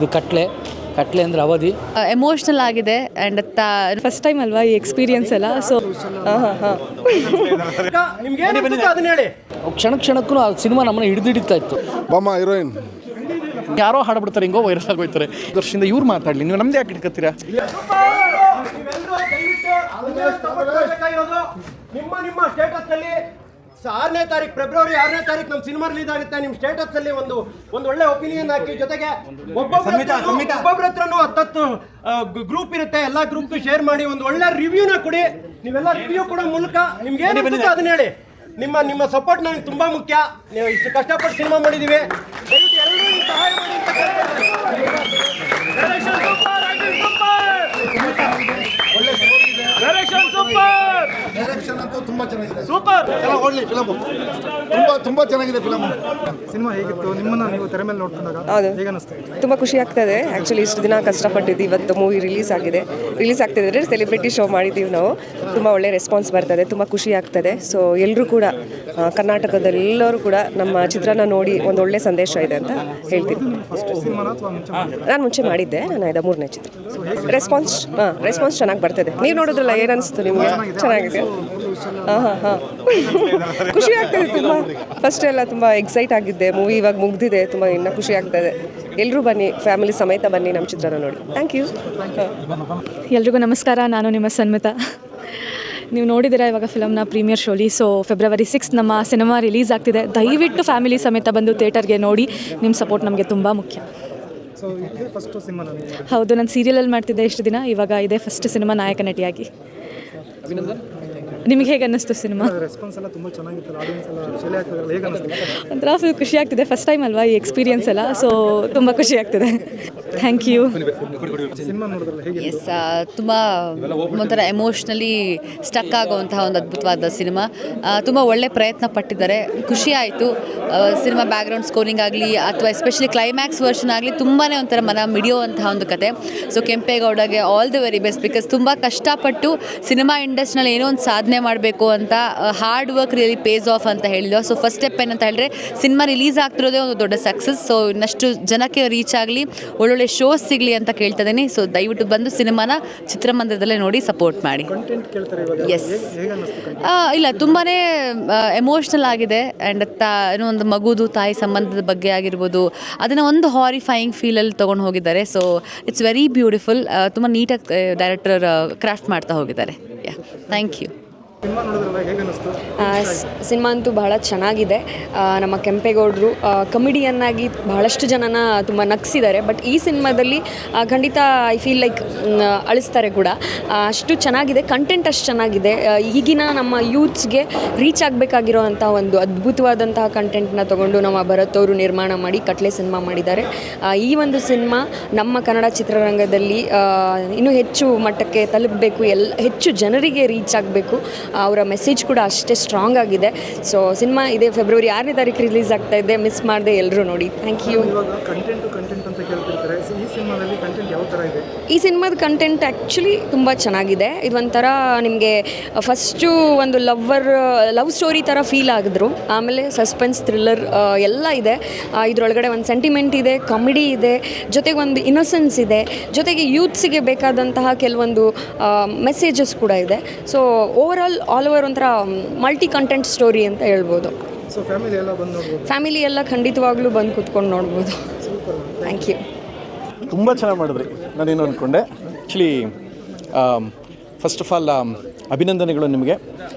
ಇದು ಕಟ್ಲೆ ಅಂದರೆ ಅವಧಿ ಎಮೋಷ್ನಲ್ ಆಗಿದೆ ಆ್ಯಂಡ್ ಫಸ್ಟ್ ಟೈಮ್ ಅಲ್ವಾ ಈ ಎಕ್ಸ್ಪೀರಿಯನ್ಸ್ ಎಲ್ಲ ಸೊ ಕ್ಷಣ ಕ್ಷಣಕ್ಕೂ ಆ ಸಿನಿಮಾ ನಮ್ಮನ್ನ ಹಿಡಿದಿಡ್ತಾ ಇತ್ತು. ಬಾಮ ಹೀರೋಯಿನ್ ಯಾರೋ ಹಾಡ್ಬಿಡ್ತಾರೆ, ಹಿಂಗೋ ವೈರಲ್ ಆಗೋಯ್ತಾರೆ. ವರ್ಷದಿಂದ ಇವ್ರು ಮಾತಾಡಲಿ, ನೀವು ನಮ್ದು ಯಾಕೆ ಇಟ್ಕೊತೀರಾ? ನಿಮ್ಮ ಸ್ಟೇಟಸ್ ಅಲ್ಲಿ 6ನೇ ತಾರೀಕು ಫೆಬ್ರವರಿ 6ನೇ ತಾರೀಕು ನಮ್ಮ ಸಿನಿಮಾ ರಿಲೀಸ್ ಆಗುತ್ತೆ. ನಿಮ್ಮ ಸ್ಟೇಟಸ್ ಅಲ್ಲಿ ಒಂದು ಒಳ್ಳೆ ಒಪಿನಿಯನ್ ಹಾಕಿ, ಜೊತೆಗೆ ಒಬ್ಬೊಬ್ಬರ ಹತ್ರನೂ 10 ಗ್ರೂಪ್ ಇರುತ್ತೆ, ಎಲ್ಲ ಗ್ರೂಪ್ ಶೇರ್ ಮಾಡಿ ಒಂದು ಒಳ್ಳೆ ರಿವ್ಯೂನ ಕೊಡಿ. ನೀವೆಲ್ಲ ರಿವ್ಯೂ ಕೊಡೋ ಮೂಲಕ ನಿಮ್ಗೆ ಏನು ಅದನ್ನ ಹೇಳಿ. ನಿಮ್ಮ ಸಪೋರ್ಟ್ ನನಗೆ ತುಂಬಾ ಮುಖ್ಯ. ನೀವು ಇಷ್ಟು ಕಷ್ಟಪಟ್ಟು ಸಿನಿಮಾ ಮಾಡಿದೀವಿ, ದಯವಿಟ್ಟು ಎಲ್ಲರೂ ಸಹಾಯ ಮಾಡಿ ಅಂತ ಡೈರೆಕ್ಷನ್ ಅಂತೂ ತುಂಬಾ ಚೆನ್ನಾಗಿದೆ. ಸೂಪರ್ ಓಡ್ಲಿ ಫಿಲಮ್, ತುಂಬಾ ಚೆನ್ನಾಗಿದೆ ಫಿಲಮ್. ಸಿನಿಮಾ ಹೇಗಿತ್ತು? ನಿಮ್ಮನ್ನ ನೀವು ತೆರೆ ಮೇಲೆ ನೋಡ್ಕೊಂಡಾಗ ಹೇಗೆ ಅನಿಸ್ತು? ತುಂಬ ಖುಷಿ ಆಗ್ತದೆ. ಆ್ಯಕ್ಚುಲಿ ಇಷ್ಟು ದಿನ ಕಷ್ಟಪಟ್ಟಿದ್ದು ಇವತ್ತು ಮೂವಿ ರಿಲೀಸ್ ಆಗ್ತಿದ್ರೆ ಸೆಲೆಬ್ರಿಟಿ ಶೋ ಮಾಡಿದ್ದೀವಿ ನಾವು. ತುಂಬ ಒಳ್ಳೆ ರೆಸ್ಪಾನ್ಸ್ ಬರ್ತದೆ, ತುಂಬ ಖುಷಿ ಆಗ್ತದೆ. ಸೊ ಎಲ್ಲರೂ ಕೂಡ ಕರ್ನಾಟಕದೆಲ್ಲರೂ ಕೂಡ ನಮ್ಮ ಚಿತ್ರನ ನೋಡಿ ಒಂದು ಒಳ್ಳೆ ಸಂದೇಶ ಇದೆ ಅಂತ ಹೇಳ್ತೀನಿ. ನಾನು ಮುಂಚೆ ಮಾಡಿದ್ದೆ, ನಾನು ಇದು 3ನೇ ಚಿತ್ರ. ರೆಸ್ಪಾನ್ಸ್ ಚೆನ್ನಾಗಿ ಬರ್ತದೆ. ನೀವು ನೋಡೋದ್ರಲ್ಲ, ಏನು ಅನಿಸ್ತು ನಿಮಗೆ? ಚೆನ್ನಾಗಿದೆ. ಖುಷಿ ಆಗ್ತದೆ ತುಂಬ. ಫಸ್ಟ್ ಎಲ್ಲ ತುಂಬ ಎಕ್ಸೈಟ್ ಆಗಿದ್ದೆ. ಮೂವಿ ಇವಾಗ ಮುಗ್ದಿದೆ, ತುಂಬ ಇನ್ನೂ ಖುಷಿ ಆಗ್ತದೆ. ಎಲ್ಲರೂ ಬನ್ನಿ, ಫ್ಯಾಮಿಲಿ ಸಮೇತ ಬನ್ನಿ ನಮ್ಮ ಚಿತ್ರನ ನೋಡಿ. Thank you. ಎಲ್ರಿಗೂ ನಮಸ್ಕಾರ, ನಾನು ನಿಮ್ಮ ಸನ್ಮಿತಾ. ನೀವು ನೋಡಿದ್ದೀರಾ ಇವಾಗ ಫಿಲಮ್ನ ಪ್ರೀಮಿಯರ್ ಶೋಲಿ. ಸೊ ಫೆಬ್ರವರಿ 6 ನಮ್ಮ ಸಿನಿಮಾ ರಿಲೀಸ್ ಆಗ್ತಿದೆ. ದಯವಿಟ್ಟು ಫ್ಯಾಮಿಲಿ ಸಮೇತ ಬಂದು ಥಿಯೇಟರ್ಗೆ ನೋಡಿ. ನಿಮ್ಮ ಸಪೋರ್ಟ್ ನಮಗೆ ತುಂಬ ಮುಖ್ಯ. ಹೌದು, ನಾನು ಸೀರಿಯಲಲ್ಲಿ ಮಾಡ್ತಿದ್ದೆ ಇಷ್ಟು ದಿನ. ಇವಾಗ ಇದೇ ಫಸ್ಟ್ ಸಿನಿಮಾ ನಾಯಕ ನಟಿಯಾಗಿ. ನಿಮಗೆ ಹೇಗೆ ಅನ್ನಿಸ್ತು ಸಿನಿಮಾ? ಒಂಥರ ಫುಲ್ ಖುಷಿ ಆಗ್ತಿದೆ. ಫಸ್ಟ್ ಟೈಮ್ ಅಲ್ವಾ ಈ ಎಕ್ಸ್ಪೀರಿಯನ್ಸ್ ಎಲ್ಲ, ಸೊ ತುಂಬ ಖುಷಿ ಆಗ್ತಿದೆ. Thank you. ಎಸ್, ತುಂಬ ಒಂಥರ ಎಮೋಷ್ನಲಿ ಸ್ಟಕ್ ಆಗುವಂತಹ ಒಂದು ಅದ್ಭುತವಾದ ಸಿನಿಮಾ. ತುಂಬ ಒಳ್ಳೆ ಪ್ರಯತ್ನ ಪಟ್ಟಿದ್ದಾರೆ, ಖುಷಿ ಆಯಿತು. ಸಿನಿಮಾ ಬ್ಯಾಕ್ಗ್ರೌಂಡ್ ಸ್ಕೋರಿಂಗ್ ಆಗಲಿ ಅಥವಾ ಎಸ್ಪೆಷಲಿ ಕ್ಲೈಮ್ಯಾಕ್ಸ್ ವರ್ಷನ್ ಆಗಲಿ ತುಂಬಾ ಒಂಥರ ಮನ ಮಿಡಿಯುವಂತಹ ಒಂದು ಕತೆ. ಸೊ ಕೆಂಪೇಗೌಡಗೆ all the very best. Because ತುಂಬ ಕಷ್ಟಪಟ್ಟು ಸಿನಿಮಾ ಇಂಡಸ್ಟ್ರಿನಲ್ಲಿ ಏನೋ ಒಂದು ಸಾಧನೆ ಮಾಡಬೇಕು ಅಂತ hard work really pays off ಅಂತ ಹೇಳಿದ್ರು. ಸೊ ಫಸ್ಟ್ ಸ್ಟೆಪ್ ಏನಂತ ಹೇಳಿದ್ರೆ ಸಿನಿಮಾ ರಿಲೀಸ್ ಆಗ್ತಿರೋದೇ ಒಂದು ದೊಡ್ಡ ಸಕ್ಸಸ್. ಸೊ ಇನ್ನಷ್ಟು ಜನಕ್ಕೆ ರೀಚ್ ಆಗಲಿ, ಒಳ್ಳೊಳ್ಳೆ ಶೋಸ್ ಸಿಗಲಿ ಅಂತ ಕೇಳ್ತಾ ಇದ್ದೀನಿ. ಸೊ ದಯವಿಟ್ಟು ಬಂದು ಸಿನಿಮಾನ ಚಿತ್ರಮಂದಿರದಲ್ಲೇ ನೋಡಿ ಸಪೋರ್ಟ್ ಮಾಡಿ. ಎಸ್, ಇಲ್ಲ, ತುಂಬಾ ಎಮೋಷ್ನಲ್ ಆಗಿದೆ. ಆ್ಯಂಡ್ ಏನೋ ಒಂದು ಮಗುದು ತಾಯಿ ಸಂಬಂಧದ ಬಗ್ಗೆ ಆಗಿರ್ಬೋದು, ಅದನ್ನು ಒಂದು ಹಾರಿಫೈಯಿಂಗ್ ಫೀಲಲ್ಲಿ ತೊಗೊಂಡು ಹೋಗಿದ್ದಾರೆ. So it's very beautiful. ತುಂಬ ನೀಟಾಗಿ ಡೈರೆಕ್ಟರ್ ಕ್ರಾಫ್ಟ್ ಮಾಡ್ತಾ ಹೋಗಿದ್ದಾರೆ. Thank you. ಸಿನಿಮಾ ಅಂತೂ ಬಹಳ ಚೆನ್ನಾಗಿದೆ. ನಮ್ಮ ಕೆಂಪೇಗೌಡರು ಕಮಿಡಿಯನ್ನಾಗಿ ಬಹಳಷ್ಟು ಜನನ ತುಂಬ ನಗಿಸಿದ್ದಾರೆ. ಬಟ್ ಈ ಸಿನಿಮಾದಲ್ಲಿ ಖಂಡಿತ ಐ ಫೀಲ್ ಲೈಕ್ ಅಳಿಸ್ತಾರೆ ಕೂಡ. ಅಷ್ಟು ಚೆನ್ನಾಗಿದೆ, ಕಂಟೆಂಟ್ ಅಷ್ಟು ಚೆನ್ನಾಗಿದೆ. ಈಗಿನ ನಮ್ಮ ಯೂತ್ಸ್ಗೆ ರೀಚ್ ಆಗಬೇಕಾಗಿರೋ ಅಂಥ ಒಂದು ಅದ್ಭುತವಾದಂತಹ ಕಂಟೆಂಟ್ನ ತೊಗೊಂಡು ನಮ್ಮ ಭರತ್ ಅವರು ನಿರ್ಮಾಣ ಮಾಡಿ ಕಟ್ಲೆ ಸಿನಿಮಾ ಮಾಡಿದ್ದಾರೆ. ಈ ಒಂದು ಸಿನಿಮಾ ನಮ್ಮ ಕನ್ನಡ ಚಿತ್ರರಂಗದಲ್ಲಿ ಇನ್ನೂ ಹೆಚ್ಚು ಮಟ್ಟಕ್ಕೆ ತಲುಪಬೇಕು, ಹೆಚ್ಚು ಜನರಿಗೆ ರೀಚ್ ಆಗಬೇಕು. ಅವರ ಮೆಸೇಜ್ ಕೂಡ ಅಷ್ಟೇ ಸ್ಟ್ರಾಂಗ್ ಆಗಿದೆ. ಸೊ ಸಿನಿಮಾ ಇದೆ ಫೆಬ್ರವರಿ 6ನೇ ತಾರೀಕು ರಿಲೀಸ್ ಆಗ್ತಾ ಇದೆ. ಮಿಸ್ ಮಾಡದೆ ಎಲ್ಲರೂ ನೋಡಿ. ಥ್ಯಾಂಕ್ ಯು. ಈ ಸಿನಿಮಾದ ಕಂಟೆಂಟ್ ಆ್ಯಕ್ಚುಲಿ ತುಂಬ ಚೆನ್ನಾಗಿದೆ. ಇದೊಂಥರ ನಿಮಗೆ ಫಸ್ಟು ಒಂದು ಲವ್ ಸ್ಟೋರಿ ಥರ ಫೀಲ್ ಆಗಿದ್ರು. ಆಮೇಲೆ ಸಸ್ಪೆನ್ಸ್, ಥ್ರಿಲ್ಲರ್ ಎಲ್ಲ ಇದೆ. ಇದರೊಳಗಡೆ ಒಂದು ಸೆಂಟಿಮೆಂಟ್ ಇದೆ, ಕಾಮಿಡಿ ಇದೆ, ಜೊತೆಗೆ ಒಂದು ಇನ್ನೊಸೆನ್ಸ್ ಇದೆ, ಜೊತೆಗೆ ಯೂತ್ಸಿಗೆ ಬೇಕಾದಂತಹ ಕೆಲವೊಂದು ಮೆಸೇಜಸ್ ಕೂಡ ಇದೆ. ಸೊ ಆಲ್ ಓವರ್ ಒಂಥರ ಮಲ್ಟಿ ಕಂಟೆಂಟ್ ಸ್ಟೋರಿ ಅಂತ ಹೇಳ್ಬೋದು. ಫ್ಯಾಮಿಲಿ ಎಲ್ಲ ಖಂಡಿತವಾಗ್ಲೂ ಬಂದು ಕೂತ್ಕೊಂಡು ನೋಡ್ಬೋದು. Thank you. ತುಂಬ ಚೆನ್ನಾಗಿ ಮಾಡಿದ್ರಿ. ನಾನೇನು ಅಂದ್ಕೊಂಡೆ, ಆ್ಯಕ್ಚುಲಿ ಫಸ್ಟ್ ಆಫ್ ಆಲ್ ಅಭಿನಂದನೆಗಳು ನಿಮಗೆ.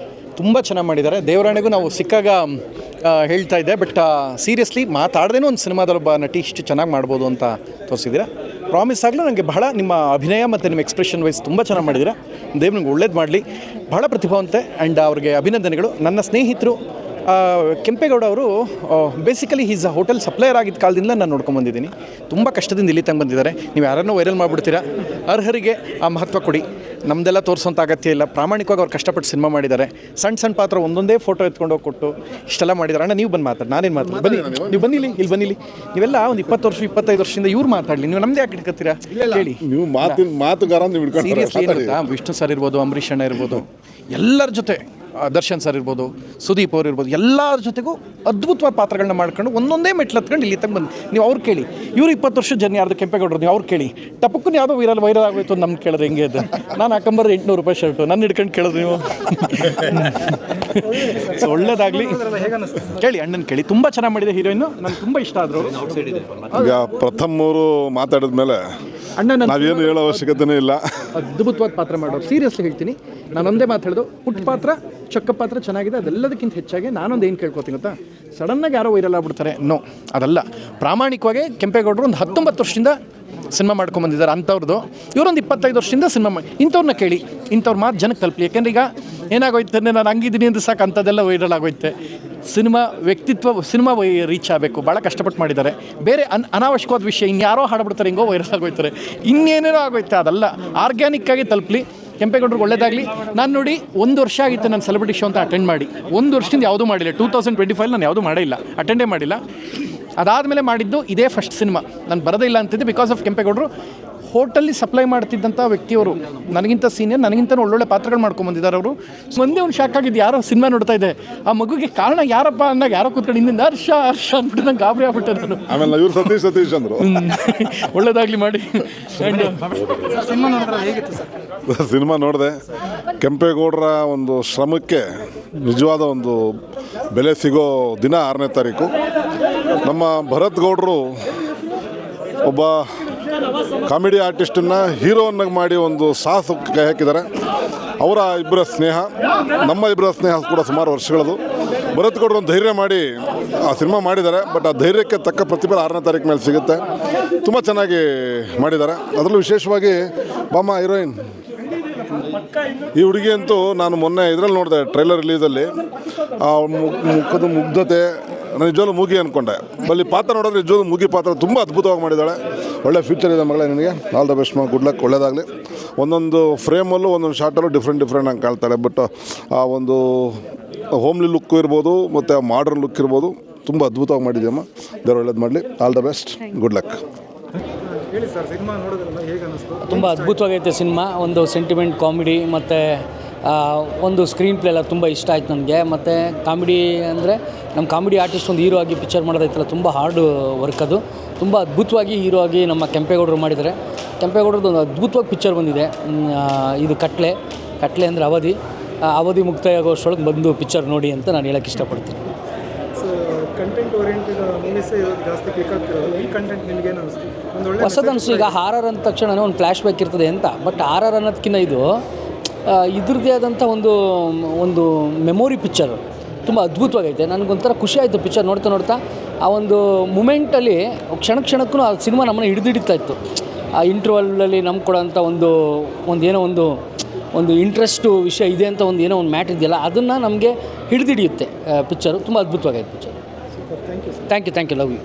ತುಂಬ ಚೆನ್ನಾಗಿ ಮಾಡಿದ್ದಾರೆ. ದೇವರಾಣೆಗೂ ನಾವು ಸಿಕ್ಕಾಗ ಹೇಳ್ತಾ ಇದ್ದೆ, ಬಟ್ ಸೀರಿಯಸ್ಲಿ ಮಾತಾಡ್ದೇನೂ ಒಂದು ಸಿನಿಮಾದಲ್ಲೊಬ್ಬ ನಟಿ ಇಷ್ಟು ಚೆನ್ನಾಗಿ ಮಾಡ್ಬೋದು ಅಂತ ತೋರಿಸಿದ್ದೀರಾ. ಪ್ರಾಮಿಸ್ ಆಗಲೂ ನನಗೆ ಬಹಳ ನಿಮ್ಮ ಅಭಿನಯ ಮತ್ತು ನಿಮ್ಮ ಎಕ್ಸ್ಪ್ರೆಷನ್ ವೈಸ್ ತುಂಬ ಚೆನ್ನಾಗಿ ಮಾಡಿದ್ದೀರಾ. ದೇವ್ರು ನಿಮ್ಗೆ ಒಳ್ಳೇದು ಮಾಡಲಿ. ಬಹಳ ಪ್ರತಿಭಾವಂತೆ ಆ್ಯಂಡ್ ಅವ್ರಿಗೆ ಅಭಿನಂದನೆಗಳು. ನನ್ನ ಸ್ನೇಹಿತರು ಕೆಂಪೇಗೌಡ ಅವರು basically is a hotel supplier ಆಗಿದ್ದ ಕಾಲದಿಂದ ನಾನು ನೋಡ್ಕೊಂಬಂದಿದ್ದೀನಿ. ತುಂಬ ಕಷ್ಟದಿಂದ ಇಲ್ಲಿ ತಂಗೆ ಬಂದಿದ್ದಾರೆ. ನೀವು ಯಾರನ್ನೂ ವೈರಲ್ ಮಾಡಿಬಿಡ್ತೀರಾ. ಅರ್ಹರಿಗೆ ಆ ಮಹತ್ವ ಕೊಡಿ. ನಮ್ಮದೆಲ್ಲ ತೋರಿಸೋಂಥ ಅಗತ್ಯ ಇಲ್ಲ. ಪ್ರಾಮಾಣಿಕವಾಗಿ ಅವ್ರು ಕಷ್ಟಪಟ್ಟು ಸಿನಿಮಾ ಮಾಡಿದ್ದಾರೆ. ಸಣ್ಣ ಪಾತ್ರ ಒಂದೊಂದೇ ಫೋಟೋ ಎತ್ಕೊಂಡು ಹೋಗಿ ಕೊಟ್ಟು ಇಷ್ಟೆಲ್ಲ ಮಾಡಿದ್ದಾರೆ. ಅಣ್ಣ ನೀವು ಬಂದು ಮಾತಾಡಿ, ನಾನೇನು ಮಾತಾಡಿ. ಬನ್ನಿ, ನೀವು ಬನ್ನಿಲಿ, ಇಲ್ಲಿ ಬನ್ನಿಲಿ. ನೀವೆಲ್ಲ ಒಂದು 20 ವರ್ಷ 25 ವರ್ಷದಿಂದ ಇವ್ರು ಮಾತಾಡಲಿ, ನೀವು ನಮ್ದು ಯಾಕೆ ಇಟ್ಕೊತೀರಾ ಹೇಳಿ. ನೀವು ಮಾತುಗಾರ ಸೀರಿಯಸ್ಲಿ ಏನು ಗೊತ್ತಾ, ವಿಷ್ಣು ಸರ್ ಇರ್ಬೋದು, ಅಂಬರೀಷ್ ಅಣ್ಣ ಇರ್ಬೋದು, ಎಲ್ಲರ ಜೊತೆ ದರ್ಶನ್ ಸರ್ ಇರ್ಬೋದು, ಸುದೀಪ್ ಅವ್ರು ಇರ್ಬೋದು, ಎಲ್ಲರ ಜೊತೆಗೂ ಅದ್ಭುತವಾದ ಪಾತ್ರಗಳನ್ನ ಮಾಡ್ಕೊಂಡು ಒಂದೊಂದೇ ಮೆಟ್ಲು ಹತ್ಕೊಂಡು ಇಲ್ಲಿ ತನಕ ಬಂದು ನೀವು ಅವ್ರು ಕೇಳಿ. ಇವರು 20 ವರ್ಷದ ಜನ ಯಾರ್ದು ಕೆಂಪೇಗೌಡರು, ನೀವು ಅವ್ರು ಕೇಳಿ. ಟಪಕ್ಕೂ ಯಾವುದೋ ವೈರಲ್ ಆಗೋಯ್ತು ನಮ್ಗೆ ಕೇಳಿದ್ರೆ ಹೆಂಗೆ ಅದು. ನಾನು ಹಾಕೊಂಬರೋದು 800 ರೂಪಾಯಿ ಶರ್ಟು, ನನ್ನ ಹಿಡ್ಕೊಂಡು ಕೇಳಿದ್ರು ನೀವು. ಸೊ ಒಳ್ಳೇದಾಗಲಿ, ಕೇಳಿ ಅಣ್ಣನ ಕೇಳಿ. ತುಂಬ ಚೆನ್ನಾಗಿ ಮಾಡಿದೆ ಹೀರೋಯಿನ್ನು, ನನಗೆ ತುಂಬ ಇಷ್ಟ ಆದರು. ಈಗ ಪ್ರಥಮ್ ಅವರು ಮಾತಾಡಿದ ಮೇಲೆ ಅಣ್ಣನ ನಾವೇನು ಹೇಳೋ ಅವಶ್ಯಕತೆನೇ ಇಲ್ಲ. ಅದ್ಭುತವಾದ ಪಾತ್ರ ಮಾಡೋರು, ಸೀರಿಯಸ್ಲಿ ಹೇಳ್ತೀನಿ. ನಾನೊಂದೇ ಮಾತು ಹೇಳಿದು, ಪುಟ್ಟ ಪಾತ್ರ ಚೊಕ್ಕ ಪಾತ್ರ ಚೆನ್ನಾಗಿದೆ. ಅದೆಲ್ಲದಕ್ಕಿಂತ ಹೆಚ್ಚಾಗಿ ನಾನೊಂದು ಏನು ಕೇಳ್ಕೊತೀನಿ ಗೊತ್ತಾ, ಸಡನ್ನಾಗಿ ಯಾರೋ ವೈರಲ್ ಆಗ್ಬಿಡ್ತಾರೆ, ನೋ, ಅದಲ್ಲ. ಪ್ರಾಮಾಣಿಕವಾಗಿ ಕೆಂಪೇಗೌಡರು ಒಂದು 19 ವರ್ಷದಿಂದ ಸಿನಿಮಾ ಮಾಡ್ಕೊಂಬಂದಿದ್ದಾರೆ ಅಂಥವ್ರದ್ದು. ಇವರೊಂದು 25 ವರ್ಷದಿಂದ ಸಿನಿಮಾ ಮಾಡಿ ಇಂಥವ್ರನ್ನ ಕೇಳಿ, ಇಂಥವ್ರ ಮಾತು ಜನಕ್ಕೆ ತಲುಪಲಿ. ಯಾಕೆಂದ್ರೆ ಈಗ ಏನಾಗೋಯ್ತು, ನಾನು ಹಂಗಿದ್ದೀನಿ ಅಂತ ಸಾಕು ಅಂಥದ್ದೆಲ್ಲ ವೈರಲ್ ಆಗೋಯ್ತೆ. ಸಿನಿಮಾ ರೀಚ್ ಆಗಬೇಕು, ಭಾಳ ಕಷ್ಟಪಟ್ಟು ಮಾಡಿದ್ದಾರೆ. ಬೇರೆ ಅನಾವಶ್ಯಕವಾದ ವಿಷಯ ಇನ್ಯಾರೋ ಹಾಡ್ಬಿಡ್ತಾರೆ, ಹಿಂಗೋ ವೈರಲ್ ಆಗೋಯ್ತಾರೆ, ಇನ್ನೇನೇನೋ ಆಗೋಯ್ತೆ. ಅದಲ್ಲ, ಆರ್ಗ್ಯಾನಿಕ್ಕಾಗಿ ತಲುಪಲಿ. ಕೆಂಪೇಗೌಡರಿಗೆ ಒಳ್ಳೇದಾಗಲಿ. ನಾನು ನೋಡಿ 1 ವರ್ಷ ಆಗಿತ್ತು ನಾನು ಸೆಲೆಬ್ರಿಟಿ ಶೋ ಅಂತ ಅಟೆಂಡ್ ಮಾಡಿ. 1 ವರ್ಷದಿಂದ ಯಾವುದೂ ಮಾಡಿಲ್ಲ. 2025 ನಾನು ಯಾವುದೂ ಮಾಡೇ ಇಲ್ಲ, ಅಟೆಂಡೇ ಮಾಡಿಲ್ಲ. ಅದಾದಮೇಲೆ ಮಾಡಿದ್ದು ಇದೇ ಫಸ್ಟ್ ಸಿನಿಮಾ. ನಾನು ಬರೋದೇ ಇಲ್ಲ ಅಂತಿದ್ದೆ ಬಿಕಾಸ್ ಆಫ್ ಕೆಂಪೇಗೌಡರು. ಹೋಟೆಲ್ಲಿ ಸಪ್ಲೈ ಮಾಡ್ತಿದ್ದಂಥ ವ್ಯಕ್ತಿಯವರು, ನನಗಿಂತ ಸೀನಿಯರ್, ನನಗಿಂತ ಒಳ್ಳೊಳ್ಳೆ ಪಾತ್ರಗಳು ಮಾಡ್ಕೊಂಬಂದಿದ್ದಾರೆ ಅವರು. ಒಂದೇ ಒಂದು ಶಾಕ್ ಆಗಿದ್ದು, ಯಾರೋ ಸಿನಿಮಾ ನೋಡ್ತಾ ಇದ್ದೆ, ಆ ಮಗುಗೆ ಕಾರಣ ಯಾರಪ್ಪ ಅಂದಾಗ ಯಾರೋ ಕೂತ್ಕೊಂಡು ಹಿಂದಿಂದ ಹರ್ಷ ಅಂದ್ಬಿಟ್ಟು ನಂಗೆ ಗಾಬರಿ ಆಗ್ಬಿಟ್ಟೆ ನಾನು. ಆಮೇಲೆ ಇವ್ರು ಸತೀಶ್ ಅಂದರು. ಒಳ್ಳೇದಾಗಲಿ ಮಾಡಿ. ಸಿನಿಮಾ ನೋಡಿದ್ರೆ ಹೇಗಿತ್ತು ಸರ್? ಸಿನಿಮಾ ನೋಡಿದೆ. ಕೆಂಪೇಗೌಡರ ಒಂದು ಶ್ರಮಕ್ಕೆ ನಿಜವಾದ ಒಂದು ಬೆಲೆ ಸಿಗೋ ದಿನ 6ನೇ ತಾರೀಕು. ನಮ್ಮ ಭರತ್ ಗೌಡರು ಒಬ್ಬ ಕಾಮಿಡಿ ಆರ್ಟಿಸ್ಟನ್ನು ಹೀರೋವನ್ನಾಗಿ ಮಾಡಿ ಒಂದು ಸಾಹಸಕ್ಕೆ ಕೈ ಹಾಕಿದ್ದಾರೆ. ಅವರ ಇಬ್ಬರ ಸ್ನೇಹ, ನಮ್ಮ ಇಬ್ಬರ ಸ್ನೇಹ ಕೂಡ ಸುಮಾರು ವರ್ಷಗಳದು. ಭರತ್ ಗೌಡರು ಒಂದು ಧೈರ್ಯ ಮಾಡಿ ಆ ಸಿನಿಮಾ ಮಾಡಿದ್ದಾರೆ. ಬಟ್ ಆ ಧೈರ್ಯಕ್ಕೆ ತಕ್ಕ ಪ್ರತಿಫಲ 6ನೇ ತಾರೀಕು ಮೇಲೆ ಸಿಗುತ್ತೆ. ತುಂಬ ಚೆನ್ನಾಗಿ ಮಾಡಿದ್ದಾರೆ. ಅದರಲ್ಲೂ ವಿಶೇಷವಾಗಿ ಬಾಮ ಹೀರೋಯಿನ್ ಈ ಹುಡುಗಿ ಅಂತೂ, ನಾನು ಮೊನ್ನೆ ಇದರಲ್ಲಿ ನೋಡಿದೆ ಟ್ರೈಲರ್ ರಿಲೀಸಲ್ಲಿ, ಆ ಮುಖದ ಮುಗ್ಧತೆ ನಾನು ನಿಜವಾಗ್ಲೂ ಮೂಗಿ ಅಂದ್ಕೊಂಡೆ. ಬಲ್ಲಿ ಪಾತ್ರ ನೋಡಿದ್ರೆ ನಿಜವಾಗ್ಲೂ ಮೂಗಿ ಪಾತ್ರ ತುಂಬ ಅದ್ಭುತವಾಗಿ ಮಾಡಿದ್ದಾಳೆ. ಒಳ್ಳೆ ಫ್ಯೂಚರ್ ಇದೆ ಮಗಳೇ ನಿನಗೆ. ಆಲ್ ದ ಬೆಸ್ಟ್ ಮಾ, ಗುಡ್ ಲಕ್, ಒಳ್ಳೇದಾಗಲಿ. ಒಂದೊಂದು ಫ್ರೇಮಲ್ಲೂ ಒಂದೊಂದು ಶಾರ್ಟಲ್ಲೂ ಡಿಫ್ರೆಂಟ್ ಆಗಿ ಕಾಣ್ತಾಳೆ. ಬಟ್ ಆ ಒಂದು ಹೋಮ್ಲಿ ಲುಕ್ ಇರ್ಬೋದು ಮತ್ತು ಮಾಡರ್ನ್ ಲುಕ್ ಇರ್ಬೋದು, ತುಂಬ ಅದ್ಭುತವಾಗಿ ಮಾಡಿದ್ಯಮ್ಮ. ದೇವ್ರು ಒಳ್ಳೇದು ಮಾಡಲಿ. All the best, good luck. ಹೇಳಿ ಸರ್, ಸಿನಿಮಾ ನೋಡೋದ್ರಲ್ಲ ಹೇಗೆ ಅನ್ನಿಸ್ತು? ತುಂಬ ಅದ್ಭುತವಾಗೈತೆ ಸಿನಿಮಾ. ಒಂದು ಸೆಂಟಿಮೆಂಟ್ ಕಾಮಿಡಿ ಮತ್ತು ಒಂದು ಸ್ಕ್ರೀನ್ ಪ್ಲೇ ಎಲ್ಲ ತುಂಬ ಇಷ್ಟ ಆಯ್ತು ನನಗೆ. ಮತ್ತು ಕಾಮಿಡಿ ಅಂದರೆ ನಮ್ಮ ಕಾಮಿಡಿ ಆರ್ಟಿಸ್ಟ್ ಒಂದು ಹೀರೋ ಆಗಿ ಪಿಕ್ಚರ್ ಮಾಡೋದೈತಲ್ಲ, ತುಂಬ ಹಾರ್ಡ್ ವರ್ಕ್ ಅದು. ತುಂಬ ಅದ್ಭುತವಾಗಿ ಹೀರೋ ಆಗಿ ನಮ್ಮ ಕೆಂಪೇಗೌಡರು ಮಾಡಿದ್ದಾರೆ. ಕೆಂಪೇಗೌಡರದ್ದು ಒಂದು ಅದ್ಭುತವಾಗಿ ಪಿಕ್ಚರ್ ಬಂದಿದೆ. ಇದು ಕಟ್ಲೆ ಅಂದರೆ ಅವಧಿ ಮುಕ್ತಾಯ ಆಗೋಷ್ಟೊಳಗೆ ಬಂದು ಪಿಕ್ಚರ್ ನೋಡಿ ಅಂತ ನಾನು ಹೇಳೋಕ್ಕೆ ಇಷ್ಟಪಡ್ತೀನಿ. ಸೊ ಕಂಟೆಂಟ್ ಓರಿಯೆಂಟೆಡ್ ಮೂವೀಸೇ ಜಾಸ್ತಿ ಕ್ಲಿಕ್ ಆಗ್ತಿರೋದು. ಈ ಕಂಟೆಂಟ್ ನಿಮಗೆ ಏನು ಅನಿಸ್ತು? ಒಂದು ಒಳ್ಳೆ ಹೊಸದು ಅನಿಸ್ತು. ಈಗ ಹಾರರ್ ಅಂದ ತಕ್ಷಣ ಒಂದು ಫ್ಲ್ಯಾಶ್ ಬ್ಯಾಕ್ ಇರ್ತದೆ ಅಂತ. ಬಟ್ ಹಾರರ್ ಅನ್ನೋದಕ್ಕಿಂತ ಇದ್ರದ್ದೇ ಆದಂಥ ಒಂದು ಮೆಮೊರಿ ಪಿಕ್ಚರು ತುಂಬ ಅದ್ಭುತವಾಗೈತೆ. ನನಗೊಂಥರ ಖುಷಿ ಆಯಿತು ಪಿಕ್ಚರ್ ನೋಡ್ತಾ ಆ ಒಂದು ಮೂಮೆಂಟಲ್ಲಿ ಕ್ಷಣಕ್ಕೂ ಆ ಸಿನಿಮಾ ನಮ್ಮನ್ನು ಹಿಡಿದಿಡ್ತಾ ಇತ್ತು. ಆ ಇಂಟರ್ವಲ್ಲಲ್ಲಿ ನಮ್ಗೆ ಕೊಡೋಂಥ ಏನೋ ಒಂದು ಇಂಟ್ರೆಸ್ಟು ವಿಷಯ ಇದೆ ಅಂತ ಏನೋ ಒಂದು ಮ್ಯಾಟ್ ಇದೆಯಲ್ಲ, ಅದನ್ನು ನಮಗೆ ಹಿಡಿದಿಡಿಯುತ್ತೆ ಪಿಕ್ಚರು. ತುಂಬ ಅದ್ಭುತವಾಗೈತೆ picture. Thank you, love you.